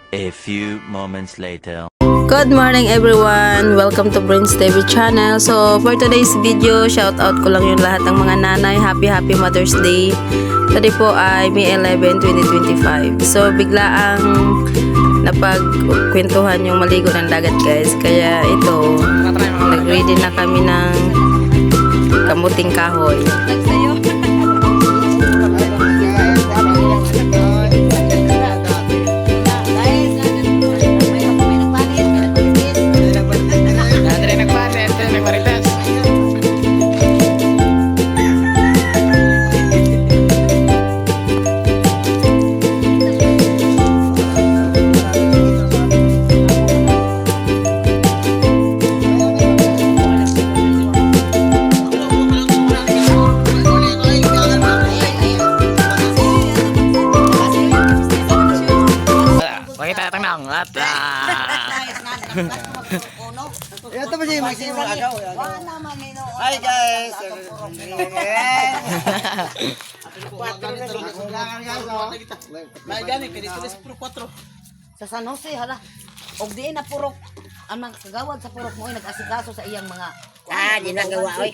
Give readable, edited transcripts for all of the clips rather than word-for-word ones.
A few moments later. Good morning everyone! Welcome to Brains TV channel. So for today's video, shout out ko lang yung lahat ng mga nanay. Happy Mother's Day. Today po ay May 11, 2025. So bigla ang napagkwentuhan yung maligo ng dagat guys. Kaya ito, nag-ready na kami ng kamuting kahoy. Ito ba siya magsimula agaw? Hi guys! May gani, kanito sa puro 4. Sa San Jose, hala. Og diin na purok ang mga kagawad sa purok mo ay nag-asikaso sa iyang mga di na gawa oy.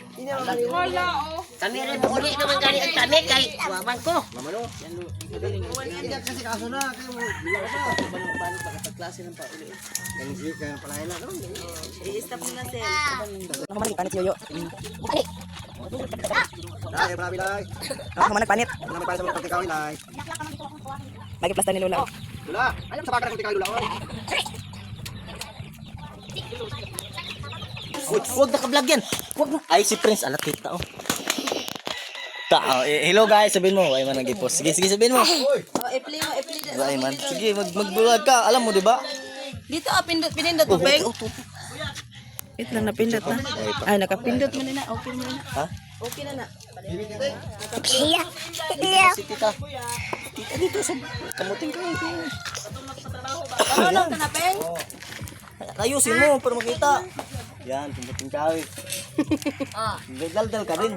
Kami rin uli naman gani ang tami kay waman ko. Hindi kasi kaso na kayo mo. Balik pa klase ng pauli. Ganun kaya pala na karon. I-stop mo na sir. Ako man panit yoyo. Dai, brabi lai. Ako man panit. Naman para sa mga pagkakawin lai. Lagi plasta ni Lola. Dula. Alam sa pagkakawin tikawin dula. Huwag na ka-vlog yan. Huwag na. Ay si Prince alat kita oh. Hello guys, sabihin mo. Ay man nag-post. Sige sabihin mo. I-play mo. Ay man. Sige, mag-vlog ka. Alam mo 'di ba? Dito pinindot mo beng. Wait lang, napindot na. Ay, nakapindot mo na. Okay mo na. Ha? Okay na. Si tita. Tita dito sa kamuting ka. Ano ka na beng? Ayusin mo para makita. Yan, kamuting ka. Daldal ka rin.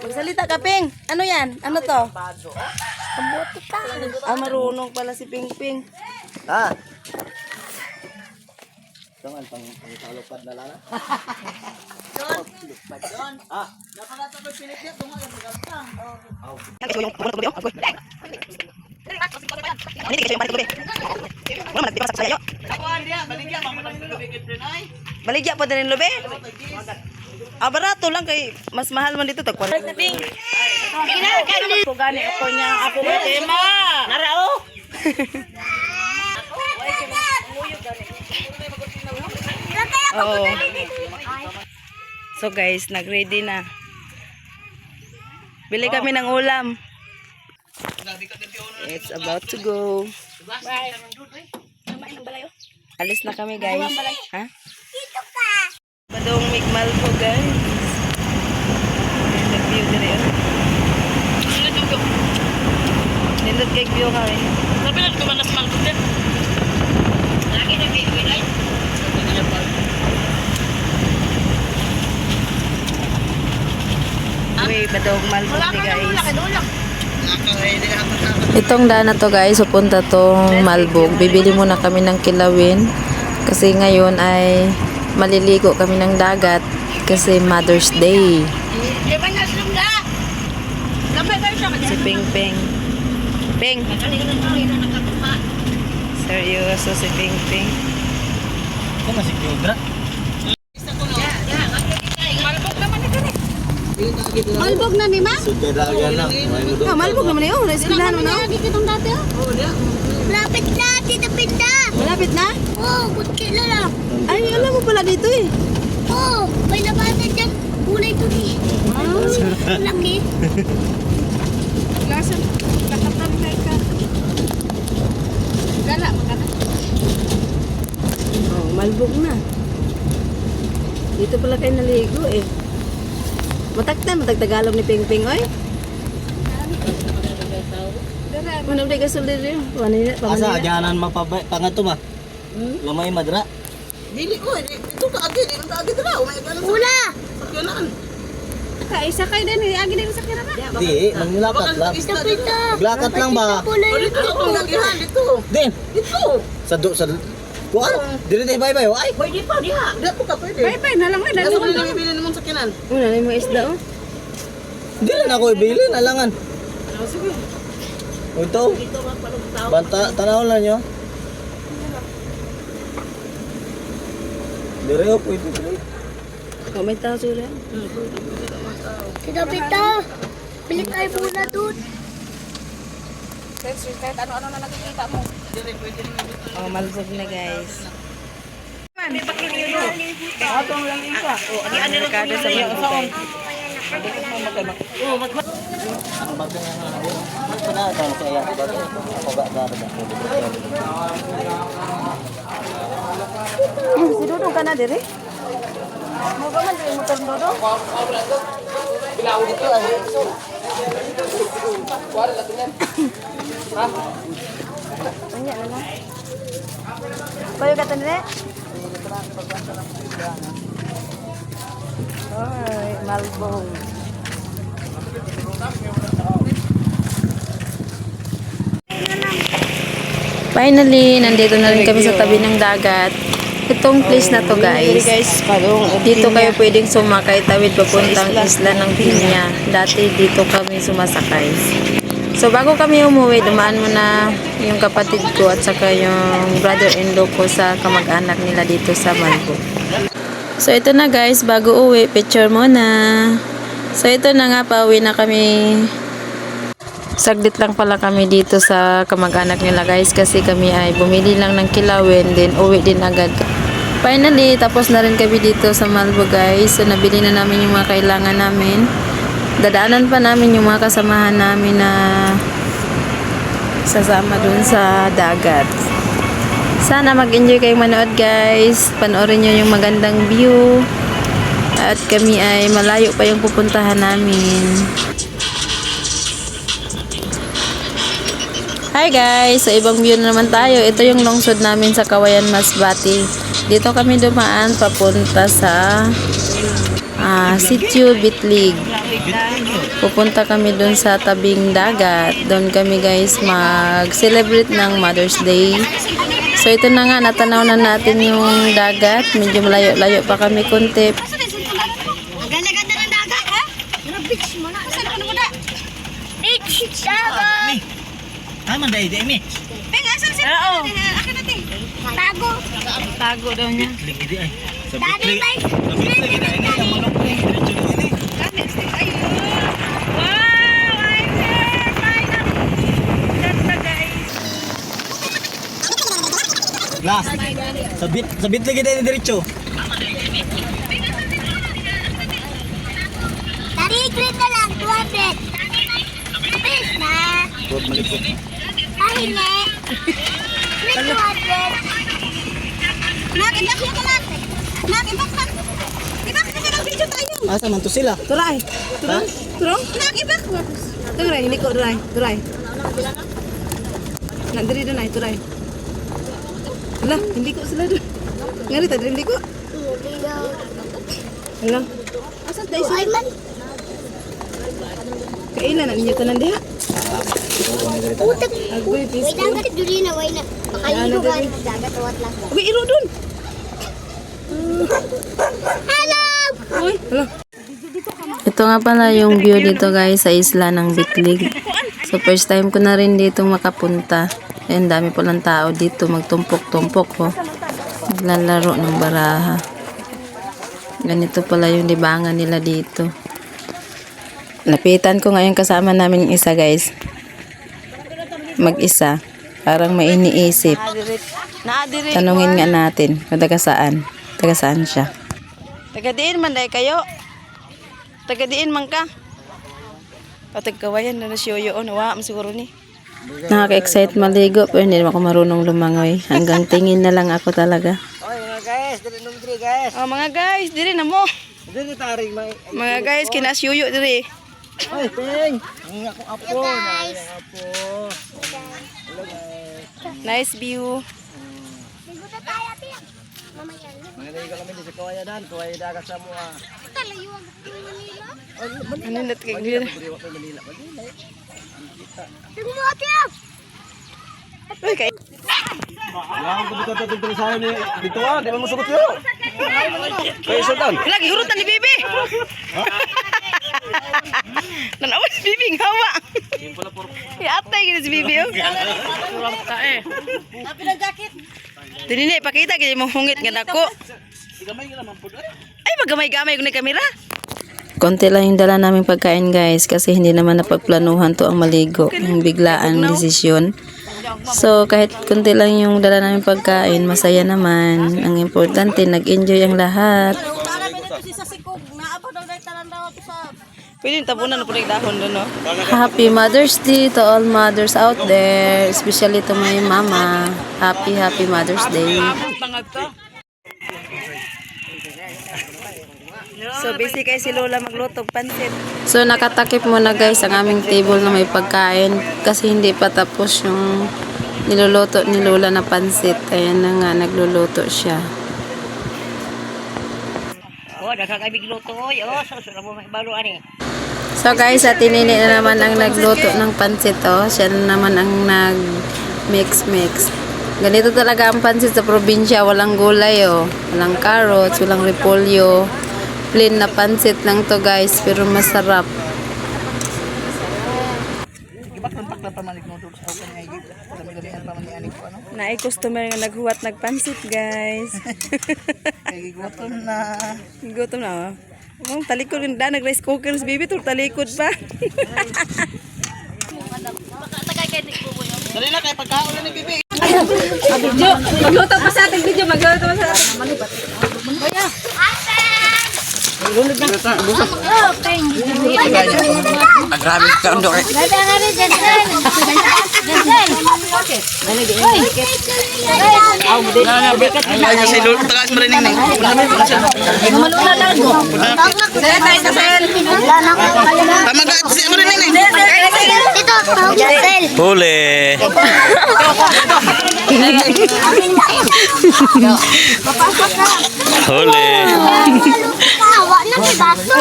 Magsalita ka, Ping. Ano yan? Ano to? Kabuti ka. Marunong pala si Ping Ping. Ha? Ito nga, pang-talupad na lang. John! Ah! Nakalata ko pinipit mo nga magantang. Kasi yung pumunta ko ako. Ano hindi kasi yung balik ko. Wala man nagtipas sa sayo. Baligya pa din lobe. Barato lang kay mas mahal man dito tag 40. Ping. Ko gani ako niya ako may tema. Narao! Oo. So guys, nag-ready na. Bili kami ng ulam. It's about to go. Alis na kami guys. Ha? Badong migmal po guys. Nindot view dire. Nindot kay view kami. Sabi na kumanas man ko din. Lagi na kayo ilay. Uy, badong malbog ni guys. Itong daan na to guys, pupunta tong Malbog. Bibili muna kami ng kilawin kasi ngayon ay maliligo kami ng dagat kasi Mother's Day. Si Ping Ping. Ping. Seryoso si Ping Ping. Ito masih Kyodra. Malbog na ni ma? Sudah lagi na. Malbog naman yun. Naisilahan mo na. Dito tong dati oh. Lapit na, Tita Pinda. Malapit na? Oh, kunti na lang. Ay, alam mo pala dito eh. Oh, may nabasa dyan. Kulay to ni. Laki. Lasan, nakatamay ka. Gala, magkana. Oh, malbog na. Dito pala kayo naligo eh. Matagtagalog ni Ping Ping, oy. Manong di gasol diri. Asa ajanan mapabay pangato ma. Lamay madra. Dili ko, ito ka agi, dili ka agi dala. Ula! Sakyanan. Isa kayo din, agi din sa kira ba? Di, mangilakat lang. Tita Pinda. Maglakat lang ba? Kulay Dito ito. ako nagihan dito. Din. Dito. Sa kuan. Dili tayo bye-bye. Ay, Pwede pa, diha. di po ka pwede. Bye-bye na lang. Ano ko lang ibili naman sa kinan? Una na yung isda oh. Dili na ako ibili, alangan. Ito. Banta, tanaw lang nyo. Dire oh, pwede. Oh, may tao sila. Tita Pita, bili tayo muna doon. Kahit ano-ano na nakikita mo. Oh, malusog na guys. Atong lang isa. Ano rekado sa mga bukay. Ang bagay nga na din. Mas na daw sa iya. Ako ba ba ba. Si Dudong ka na dire? Mo ba man dire motor Dudong? Anya na lang. Payo ka tan dire? Ay, malbong. Finally, nandito na rin kami sa tabi ng dagat. Itong place na to guys, dito kayo pwedeng sumakay tawid papuntang isla ng Piña. Dati dito kami sumasakay. So bago kami umuwi, dumaan muna yung kapatid ko at saka yung brother-in-law ko sa kamag-anak nila dito sa Malbo. So ito na guys, bago uwi, picture muna. So ito na nga, pauwi na kami. Saglit lang pala kami dito sa kamag-anak nila guys kasi kami ay bumili lang ng kilawin din uwi din agad. Finally, tapos na rin kami dito sa Malbo guys. So nabili na namin yung mga kailangan namin. Dadaanan pa namin yung mga kasamahan namin na sasama dun sa dagat. Sana mag-enjoy kayong manood guys. Panoorin nyo yung magandang view. At kami ay malayo pa yung pupuntahan namin. Hi guys! So ibang view na naman tayo. Ito yung lungsod namin sa Kawayan, Masbate. Dito kami dumaan papunta sa Sitio Bitlig. Pupunta kami dun sa tabing dagat. Doon kami guys mag-celebrate ng Mother's Day. So ito na nga, natanaw na natin yung dagat. Medyo malayo-layo pa kami konti. Ang ganda-ganda ng dagat, ha? Yung beach mo na. Saan ka na mo na? Beach! Dagat! Tama dai dai mi. Penga, saan sila? Oo. Akin natin. Tago. Tago daw niya. Ligi di ay. Dati ba? Sabit lagi na ini ang manok ni. Diretso na ini. Glass. Sabit lagi na ini diretso. Dari green na lang, 200. Please na. Huwag malikot. Ahine. Please 200. Nakibak na ka lang. Nakibak na. Ibak na ka ng video tayo. Asa man to sila? Turay! Ha? Turong? Nakibak mo. Turay, hindi ko turay. Turay. Nandiri doon ay, turay. Hala, hindi ko sila doon. Nga rin, hindi ko. Hala. Asa tayo Ay sila? man. Kailan na ninyo tanan diha? Utak. Agoy, Wait peaceful. lang ka duli na, wait na. Makaligo ka ng dagat, awat lang. Uy, iro doon. Hello! Uy, hala. Ito nga pala yung view dito guys sa isla ng Bitlig. So first time ko na rin dito makapunta. Ayan, dami po ng tao dito magtumpok-tumpok po. Naglalaro ng baraha. Ganito pala yung libangan nila dito. Lapitan ko ngayon kasama namin yung isa guys. Mag-isa. Parang may iniisip. Tanungin nga natin kung taga saan. Taga saan siya. Taga diin man dahil kayo. Taga diin man ka. O tagkawayan na siyo yun. Wa, siguro ni. Nakaka-excite maligo pero hindi naman ako marunong lumangoy. Hanggang tingin na lang ako talaga. Oy mga guys, dili nung diri guys. Oh mga guys, diri na mo. Dili taring may. Mga guys, kinasuyo diri. Oy, peng. Ang ako apo, na apo. Nice view. Ligo na tayo, tiyak. Mamaya na. Mga dili kami sa kawayan, kawayan dagat sa mo. Talayo ang Manila. Ano nat kay diri? Diri wa pa Manila. Tingnan mo, tiyak. Lang ko dito tutulong sa ni dito ah, di man mo sugot yo. Kay sultan. Lagi hurutan ni Bibi. Nanawas si Bibi ng hawa. Iatay gini si Bibi oh. Tapi ng jacket. Dinini, pakita gini mong hungit nga dako. Ay, magamay-gamay ko ni kamera. Konti lang yung dala naming pagkain guys kasi hindi naman napagplanuhan to ang maligo. Yung biglaan desisyon. So kahit konti lang yung dala naming pagkain, masaya naman. Ang importante, nag-enjoy ang lahat. Pwede yung tabunan na po dahon doon, no? Happy Mother's Day to all mothers out there. Especially to my mama. Happy Mother's Day. So busy kay si Lola magluto pansit. So nakatakip muna guys ang aming table na may pagkain. Kasi hindi pa tapos yung niluluto ni Lola na pansit. Ayan na nga, nagluluto siya. Oh, nakakabig luto oy. Oh, susura mo mahibalo ani. So guys, at Tinini na naman ang nagluto ng pansit oh. Siya na naman ang nag-mix. Ganito talaga ang pansit sa probinsya. Walang gulay oh. Walang carrots, walang repolyo. Plain na pansit lang to guys. Pero masarap. Naay customer nga naghuwat nagpansit guys. Gutom na. Gutom na oh. Oh, talikod na nag-rice cookers baby. Talikod pa. Dali na kay pagkaon ni bibi. Video. Magluto pa sa ating video. Magluto pa sa ating. Grabe ka undok. Ay si Lolo tagas mo rin ning. Tamaga si mo rin ning. Huli. Huli. Awak na may baso.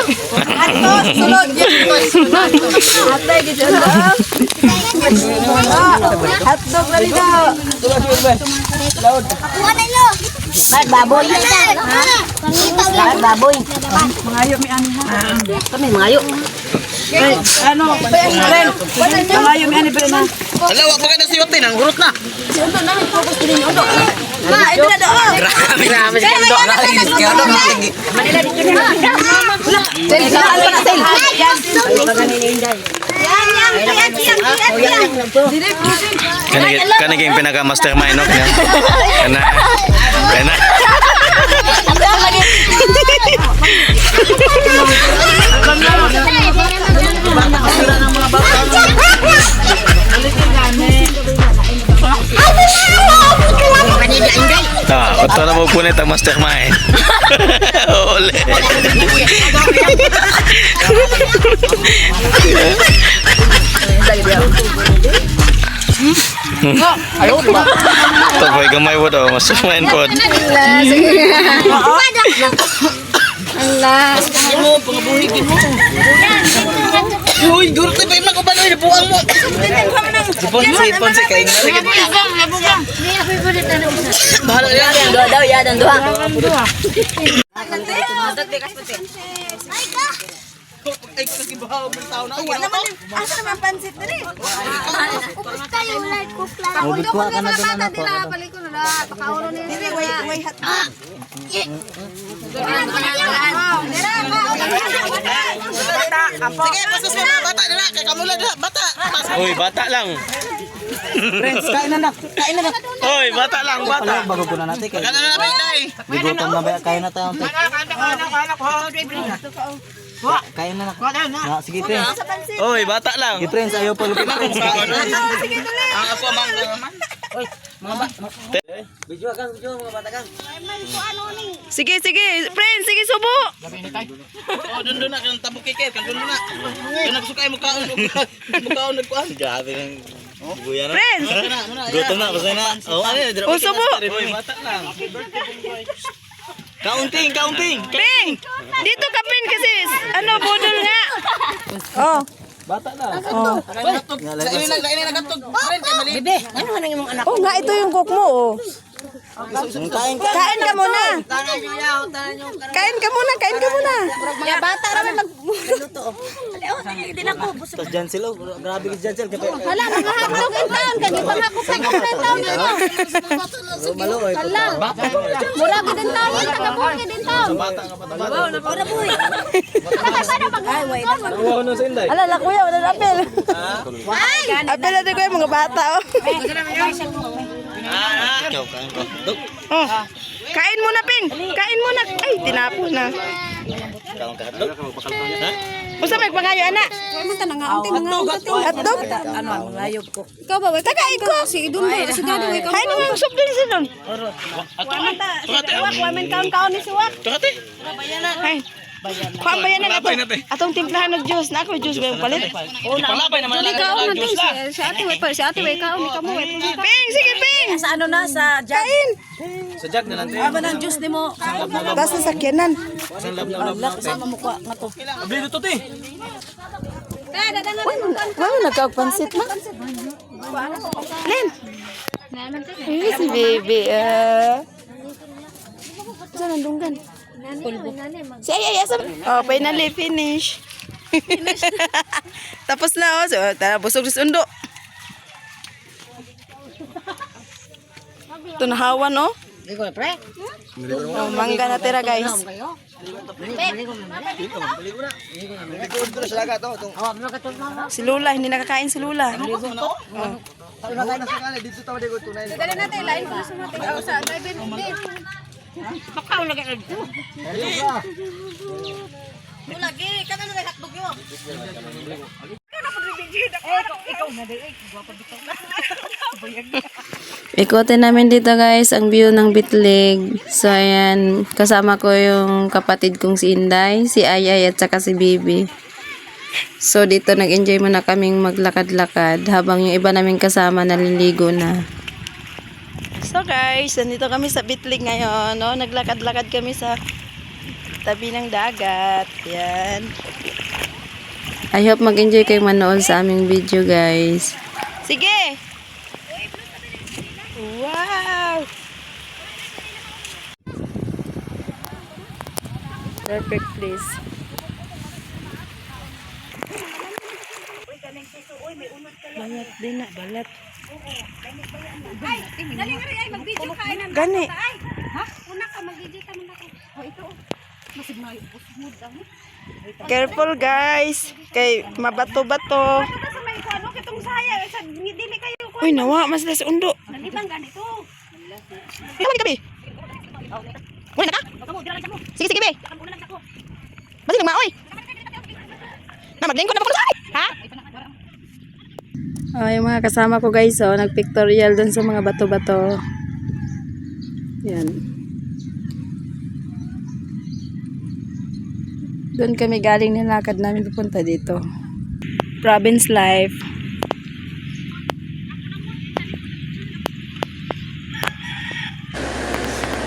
Sunod yan. Atay gito. Hotdog na rin ako. Ako na nyo. Baboy. Baboy. Mangayo mi ani ha. Kami mangayo. Ano? Ren. Mangayo mi ani pala na. Ala wa pa ka na siwat nang hurot na. Ma, ito na doon. Grabe si undok. Grabe si undok. Manila dito na. Kana yung pinaka-mastermind, no? Kana. Ito na mo punit ang mastermind. Ole. Ayaw diba? Ito po, gamay mo daw. Mastermind po. Allah. Mo pangabuhigin mo. Uy, durot na ba yung makabaloy na buwang mo? Sipon si kain na. Bahala yan. Dua daw ya dan dua. Ay, kasi bahaw ng tao na. Asa naman pansit na rin? Upos tayo. Like, kupla. Bikuha ka na doon na po. Pakaulo nila. Dili, way hot. Sige, pasas mo mga bata na. Kaya kamula na, bata. Uy, bata lang. Friends, kain na na. Kain na na. Uy, bata lang, bata. Bago po na natin. Kain na na, Day. Bigutom na ba? Kain na tayo. Kain na na. Sige, friends. Uy, bata lang. Sige, friends. Ayaw pa lupit, friends. Kain na. Ang ako amang naman. Video kang, mga bata kang. Sige, friend, sige, subo. Oh, doon na. Kaya tabok kikit. Kaya doon na. Kaya nagsusukay mo kaon. Mukaon nagkuhan. Grabe ng buya na. Friend, Gutom na, kasi na. Oh, ano yun? o subo. Uy, bata lang. Kaunting. Ping, dito ka pin kasi, ano, budol nga. Oh, Bata na. Oh. Bebe, ano man ang imong anak? Oh, nga ito yung cook mo, oh. Kain ka muna. Kain ka muna, kain ka muna. Mga bata ramen magluto. Hindi na ko. Tapos dyan sila. Grabe ka dyan sila. Hala, nangahaklog in town. Kani pangako pa ka in town nito. Hala. Mura gid in town, taga-buhay gid in town. Ora boy. Paano pag Wow na sa inday. Alala, kuya, wala na apel. Apel natin kuya, mga bata, oh. Ikaw, kain ko. Dok. Oh. Kain muna, Ping. Kain muna. Ay, tinapo na. Ikaw ka. Dok. Ha? Usa may pangayo, anak. Hotdog. Ano ang layog ko. Ikaw ba? Tagain ko. Si Dundo, si Daddy way ka. Kain mo yung soup din siya doon. Tukate. Ay. Kuhaan ba yan na ito? Atong timplahan ng juice. Na ako juice ba yung palit? Palabay naman Dili ka on natin si Ate way pa. Si Ate way ka on ka mo way. Ping, sige, Ping. Sa ano na sa Kain. Sa jag na lang. Aba ng juice nimo. Tapos sa sakyanan. Allah kasama mo ko nga to. Abli dito ti. Wala nagkagpansit na. Len. Ay, si baby. Saan ang dunggan? Si ay, asam. Oh, finally finish. Tapos na, oh. So, tara, busog sa undo. Ito nahawan, oh. Di ko pre. Oh, mangga na tira, guys. Oh, ano ka to mama? Si Lula, hindi nakakain si Lula. Dali natin lain ko sa natin. Aw sa driver. Pakaw lagi ito. Lagi, kana na hotdog yo. Ikotin namin dito guys ang view ng Bitlig. So ayan, kasama ko yung kapatid kong si Inday, si Ayay at saka si Bibi. So dito nag-enjoy muna kaming maglakad-lakad habang yung iba naming kasama naliligo na. So guys, nandito kami sa Bitlig ngayon, no? Naglakad-lakad kami sa tabi ng dagat. Yan. I hope mag-enjoy kayong manood sa aming video guys. Sige! Wow! Perfect place. Balat din na, balat. Dali nga ay mag-video ka ay Gani. Ha? Una ka mag-video ka man ako. Oh, ito. Masig na smooth daw. Careful guys. Kay mabato-bato. Ito sa may ko ano kitong saya sa dili kayo ko. Uy, nawa. Mas las undo. Nalibang ganito. Kamu gabi. Muna na ka? Sige, sige, be. Masih nang maoy. Na, maglingkod na pa ko sa akin. Ha? Oh, yung mga kasama ko guys, oh, nag-pictorial dun sa mga bato-bato. Yan. Doon kami galing nilakad namin pupunta dito. Province life.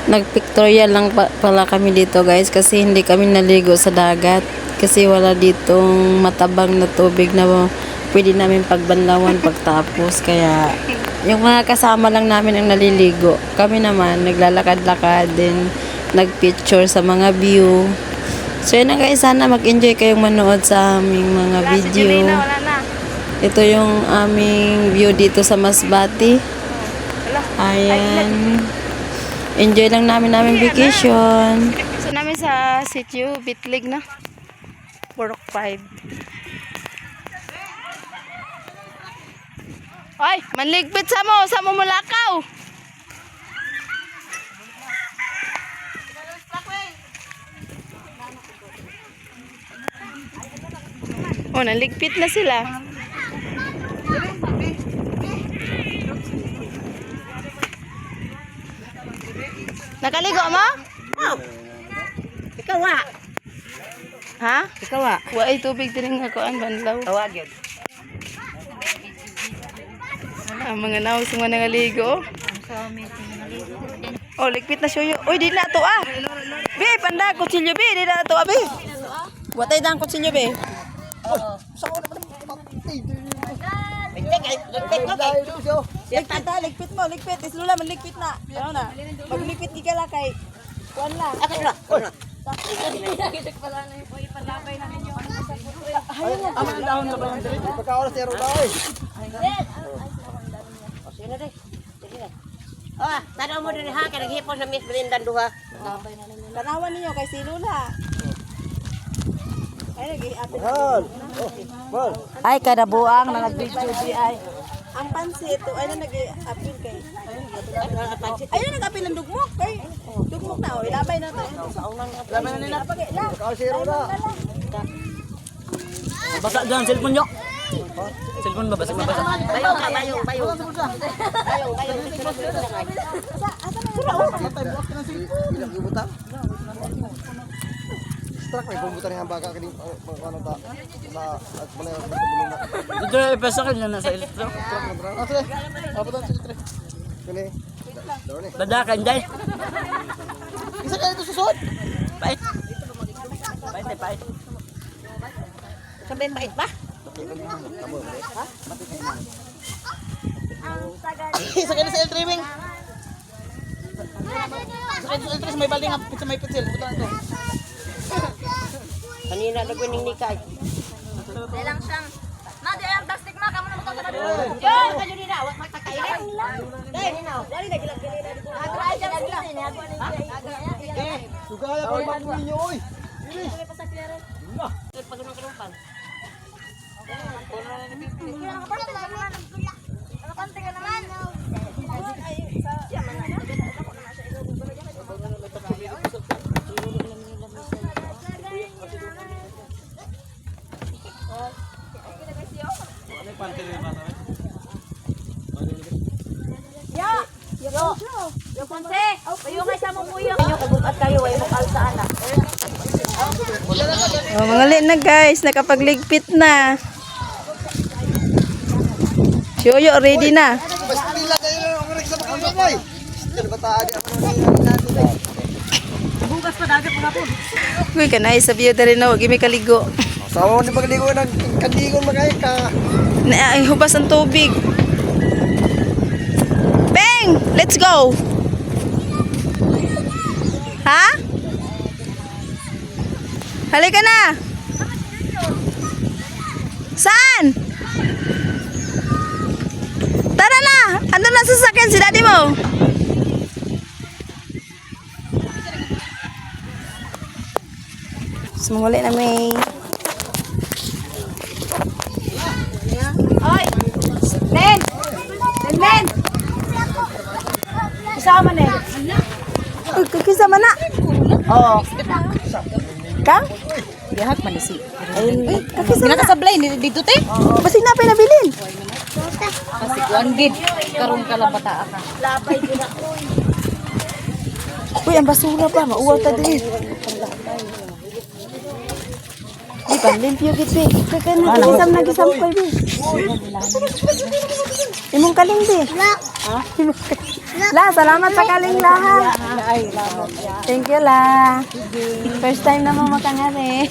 Nag-pictorial lang pala kami dito guys kasi hindi kami naligo sa dagat kasi wala ditong matabang na tubig na pwede namin pagbanlawan pagtapos kaya yung mga kasama lang namin ang naliligo. Kami naman naglalakad-lakad din, nagpicture sa mga view. So yun na guys, sana mag-enjoy kayong manood sa aming mga video. Ito yung aming view dito sa Masbate. Ayan. Enjoy lang namin vacation. So namin sa sitio Bitlig na. Purok 5. Ay, manligpit sa mo mulakaw. Oh, naligpit na sila. Nakaligo mo? Wow. Ikaw wa. Ha? Ikaw wa. Wa ay tubig din nga kuan banlaw. Tawagin. Ang mga naos mga nangaligo. Oh, ligpit na siya. Uy, di na to ah. Be, panda kutsilyo be, di na to ah be. Watay dang kutsilyo be. ligpit ko kay. Ligpit na, ligpit mo, ligpit. Islula, maligpit na. Ano na? Magligpit ka lang kay... Kuan lang. Ako na. Pagka-oras zero daw eh. Sige na. Oh, tanaw mo din ha, kaya naghipon sa Miss Belindan duha. Tanawan ninyo kay Silula. Ay, nag-i-ate. Mahal. Mahal. Ay, kada buang na nag-video di ay. Ang pansit, ay na nag-i-apil kay. Ay na nag-apil ng dugmok kay. Dugmok na, o. Ilabay na to. Ilabay na nila. Pagka-oras zero na. Basa dyan, cellphone nyo. Cellphone ba? Basag na basag. Bayo ka, bayo. Bayo. Ilang ibutang? Struck may bumbutan yung baga kaning ano ta. At muna yung bulong na. Dito ipesa ka na sa elektro. Ah, sige. Abutan sige tre. Kani. Daw ni. Ladakan, Jay. Isa ka ito susod. Pait. Pait. Sabihin bait ba? Isa ka na sa L-trimming. Isa ka sa L-trimming, may balding sa may pitsil. Buta na ito. Kanina nagwining ni Kay. Dalang siyang. Ma, di ang plastic ma, kamo na mo ka dito. Yo, kanyo ni na, wa magtakaire. Dai, ni na. Wali na gilang kanina dito. Agro ay sila sila. Sugaya pa yung ninyo oy. Pagkano-kanumpang. Nakante ka naman. Yo, Ponce. Payo kay sa mumuyo. Kanyo kabukat kayo ay mukal sa anak. Oh, mga lit na guys, nakapagligpit na. Shoyo, ready na. Basta nila kayo ang oras sa mga boy. Sino ba taa di ako natin. Bugas pa dagat mga po. Uy, kanay, sa view rin na, wag may kaligo. Sawo ni pagligo ng kandigon magay ka. Ay, hubas ang tubig. Bang! Let's go! Ha? Halika na! Saan? Tara na! Ano na sasakyan si daddy mo? Sumuli na may... Oy! Men! Men! Kasama na eh. Uy, kakisama na! Oo. Kang? Dihat man si. Ay, kakisama na! Nakasablay ni dito te. Basig na pinabilin! Kasi kuan gid karon ka lang bata ka. Uy, ang basura pa, mauwaw ta diri. Di ba, limpyo gid be. Kaya nagisam ko be. Imong kaling be. Ha? La, salamat sa kaling laha. Thank you la. First time na mo makangari.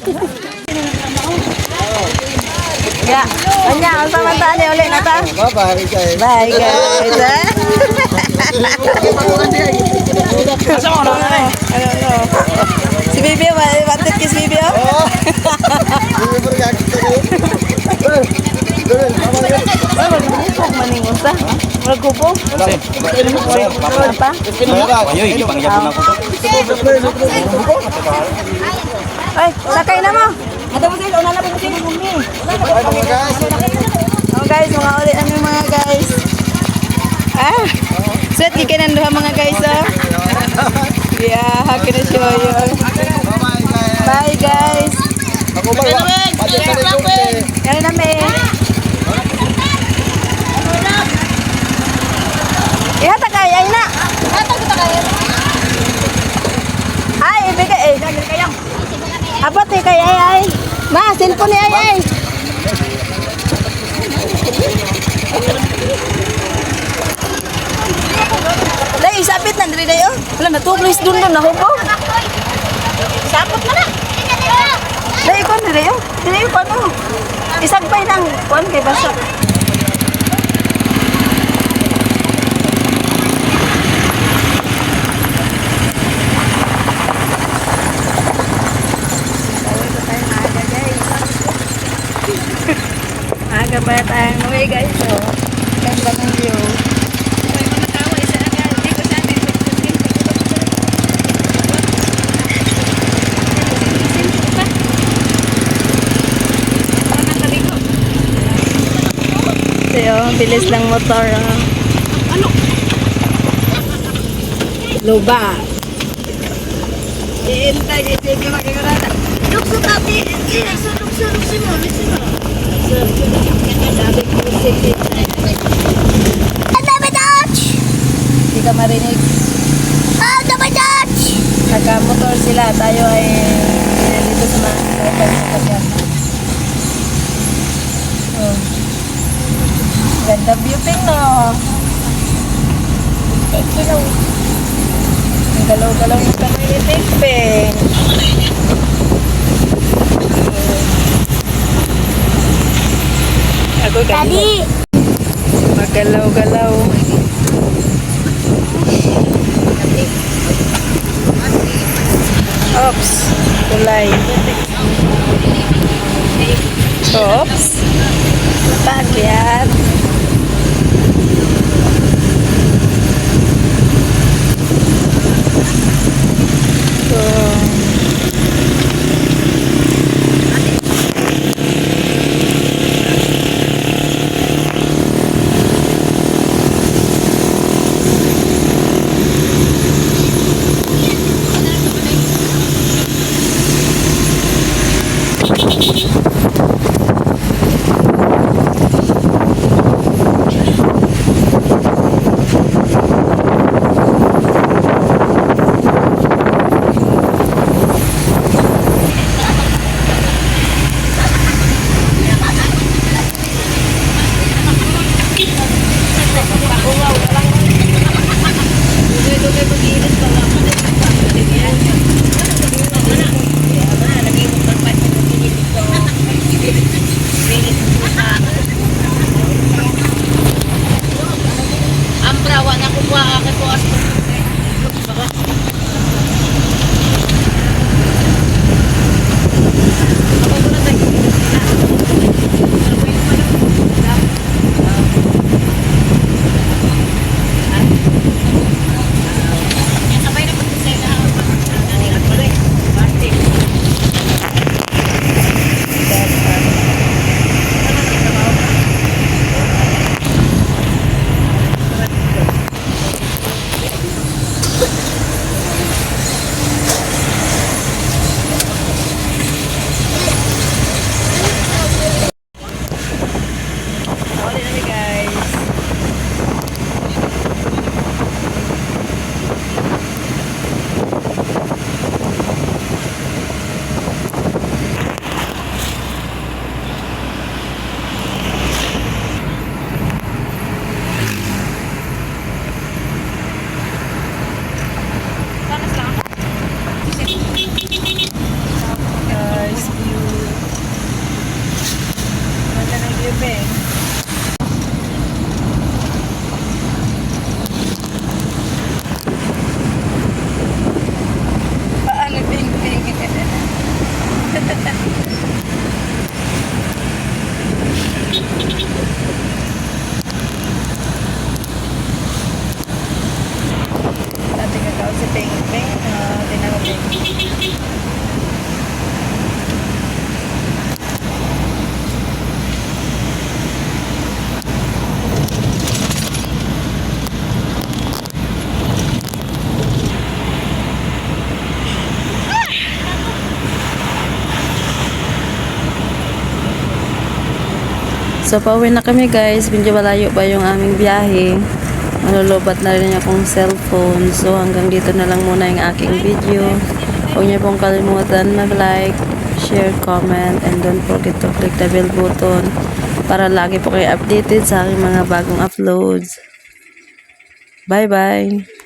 Ya, anya, ang samantaan ni ulit na ta. Bye guys. Bye guys. Ano? Si Bibi, wanted kiss Bibi oh? Hindi mo react kayo. Maningusa. Magkupo. Apa? Ayo, ini pangyapon ako. Ay, sakay na mo. Ato mo sila una na po sila mumi. Bye mga guys. Oh guys, mga ulit ang mga guys. Ah, sweet di kanan duha mga guys oh. Yeah, hakin na siya yun. Bye guys. Bye guys. Ako ba? Pati sa likod. Kaya na may. Ihata kaya ay na. Ay, ibigay eh. Abot eh kay ay. Ma, cellphone ni ay. Dai, isapit na diri dayo. Wala natuglis dun na hubo. Sapot na na. Dai kon diri yo. Diri ko ano. Isagpay nang kuan kay basa. Hi guys, oh. Ganda ng view. So, yun, bilis lang motor. Luba. Iintay, iintay ka makikirata. Lukso tati, lukso mo. Hindi ka marinig. Naka-motor sila, tayo ay dito sa mga sasakyan. Oh. Ganda viewing, no? Ang galaw-galaw yung kamay ni Tingping. Ako Daddy! Magalaw-galaw. Oops, kulay. Oops. Bakit? So, pauwi na kami guys. Medyo malayo pa yung aming biyahe. Malulubat na rin akong cellphone. So, hanggang dito na lang muna yung aking video. Huwag niyo pong kalimutan mag-like, share, comment, and don't forget to click the bell button para lagi po kayo updated sa aking mga bagong uploads. Bye-bye!